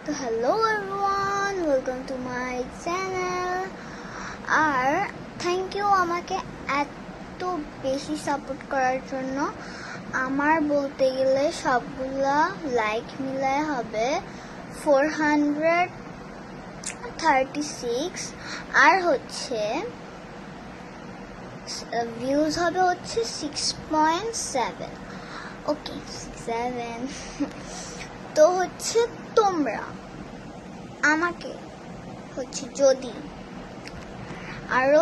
তো hello everyone, welcome to my channel. আর thank you আমাকে এত বেশি সাপোর্ট করার জন্য। আমার বলতে গেলে সবগুলা লাইক মিলায় হবে 436, আর হচ্ছে ভিউজ হবে হচ্ছে 6.7। ওকে 6.7। তো হচ্ছে তোমরা আমাকে হচ্ছে যদি আরও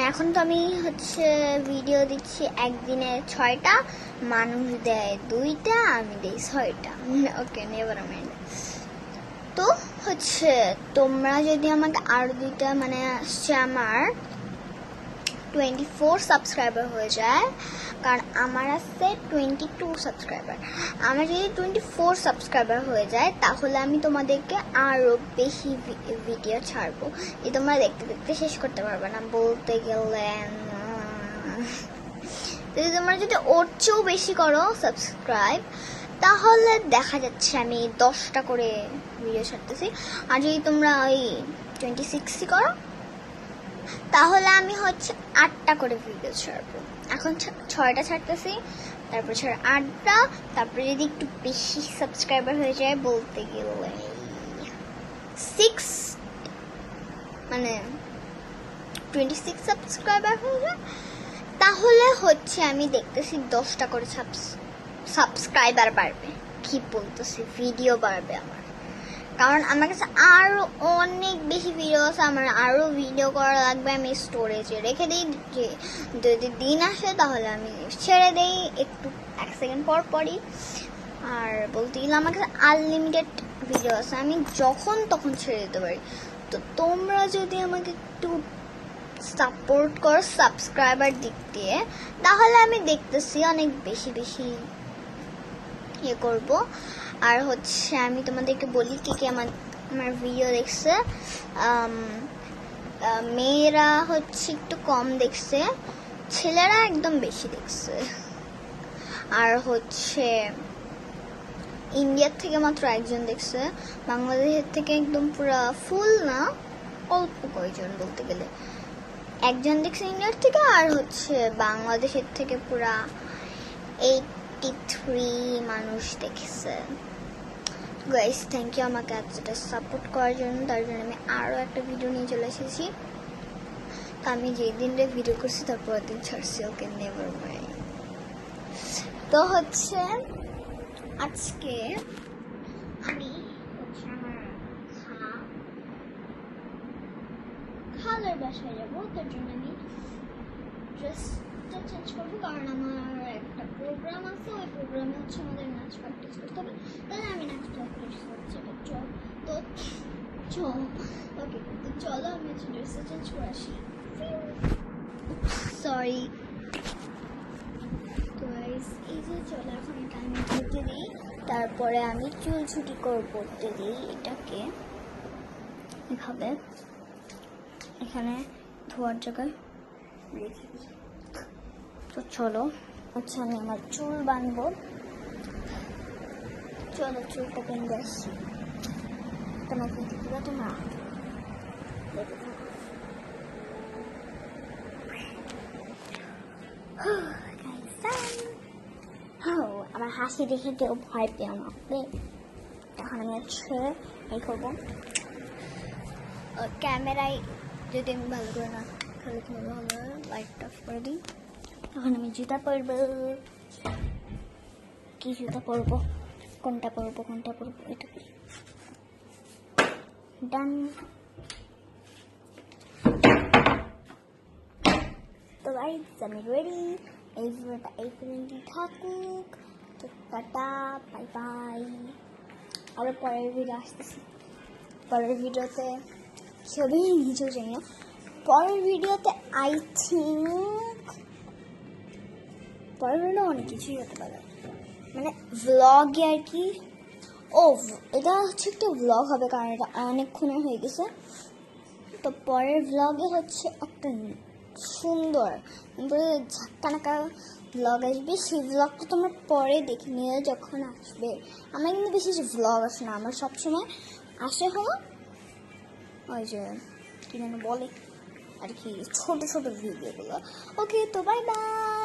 এখন তো আমি হচ্ছে ভিডিও দিচ্ছি একদিনে 6টা, মানুষ দেয় 2টা, আমি দেই 6টা। ওকে নেভার মাইন্ড। তো হচ্ছে তোমরা যদি আমাকে আরও 2টা আসছে আমার 24 সাবস্ক্রাইবার হয়ে যায়, কারণ আমার আছে 22 সাবস্ক্রাইবার। আমার যদি 24 সাবস্ক্রাইবার হয়ে যায় তাহলে আমি তোমাদেরকে আরও বেশি ভিডিও ছাড়বো, যে তোমরা দেখতে দেখতে শেষ করতে পারবে না বলতে গেলে। তোমরা যদি ওর চেয়েও বেশি করো সাবস্ক্রাইব, তাহলে দেখা যাচ্ছে আমি 10টা করে ভিডিও ছাড়তেছি। আর যদি তোমরা ওই 26ই করো তাহলে আমি হচ্ছে 8টা করে ভিডিও ছাড়বো। এখন 6টা ছাড়তেছি, তারপর ছাড় 8টা, তারপরে যদি একটু বেশি সাবস্ক্রাইবার হয়ে যায় বলতে গেলে 26 সাবস্ক্রাইবার হয়ে যায়, তাহলে হচ্ছে আমি দেখতেছি 10টা করে সাবস্ক্রাইবার বাড়বে। কি বলতেছি, ভিডিও বাড়বে আমার, কারণ আমার কাছে আরও অনেক বেশি ভিডিও আছে। আমার আরও ভিডিও করা লাগবে। আমি স্টোরেজে রেখে দিই, যে যদি দিন আসে তাহলে আমি ছেড়ে দিই একটু 1 সেকেন্ড পর পরই। আর বলতে গেলে আমার কাছে আনলিমিটেড ভিডিও আছে, আমি যখন তখন ছেড়ে দিতে পারি। তো তোমরা যদি আমাকে একটু সাপোর্ট করো সাবস্ক্রাইবার দিক দিয়ে, তাহলে আমি দেখতেছি অনেক বেশি বেশি ইয়ে করবো। আর হচ্ছে আমি তোমাদেরকে বলি কে আমার ভিডিও দেখছে। মেয়েরা হচ্ছে একটু কম দেখছে, ছেলেরা একদম বেশি দেখছে। আর হচ্ছে ইন্ডিয়ার থেকে মাত্র 1জন দেখছে, বাংলাদেশের থেকে একদম পুরা ফুল না, অল্প কয়জন বলতে গেলে 1জন দেখছে ইন্ডিয়ার থেকে। আর হচ্ছে বাংলাদেশের থেকে পুরা 83 মানুষ দেখছে। গাইস থ্যাংক ইউ আমাকে এতটা সাপোর্ট করার জন্য। তার জন্য আমি আরও একটা ভিডিও নিয়ে চলে এসেছি। তো আমি যেই দিনটা ভিডিও করছি তারপর দিন ছাড়ছি। ওকে নেভার মাইন্ড। তো হচ্ছে আজকে আমি হচ্ছে আমার খালার বাসায় যাবো, তার জন্য আমি ড্রেসটা চেঞ্জ করবো, কারণ আমার একটা প্রোগ্রাম আছে। ওই প্রোগ্রামে হচ্ছে আমাদের নাচ প্র্যাকটিস করতে হবে, তাহলে আমি নাচ প্র্যাকটিস করছি। ওকে তো চলো আমি হচ্ছে ড্রেসটা চেঞ্জ করে আসি। সরি। তো এই যে চলো এখন এটা আমি করতে দিই, তারপরে আমি চুল ছুটি করতে দিই। এটাকে এভাবে এখানে ধোয়ার জায়গায় রেখে দিই। তো চলো আচ্ছা আমি আমার চুল বাঁধবো। চলো চুলটা বেঁধে আসছি। তোমাকে দিবা তোমরা আমার হাসি দেখে কেউ ভয় পেও না। এখন আমি হচ্ছে এই করবো, ক্যামেরায় যদি আমি ভালো করে না তাহলে কিভাবে হবে, লাইটটা অফ করে দিই। এখন আমি জুতা পরবো। কি জুতা পরবো, কোনটা পরবো এটা ডান। তো গাইস আমি রেডি। এই ভিডিওটা এই পর্যন্তই থাকুক। তো টাটা, বাই বাই। আবার পরের ভিডিও আসতেছি। পরের ভিডিওতে ছবি নিজেও জানি না। পরের ভিডিওতে আই থিঙ্ক পরের ভিডিও অনেক কিছুই হতে পারে, ভ্লগে আর কি। এটা হচ্ছে একটা ভ্লগ হবে, কারণ এটা অনেকক্ষণে হয়ে গেছে। তো পরের ভ্লগে হচ্ছে একটা সুন্দর ঝাক্কানাকা ভ্লগ আসবে। সেই ভ্লগটা তোমরা পরে দেখে নিয়ে যখন আসবে। আমার কিন্তু বেশি ভ্লগ আসে না, আমার সবসময় আসে হলো ওই যে কি যেন বলে আর কি ছোট ছোট ভিডিওগুলো। ওকে, তো বাই বাই।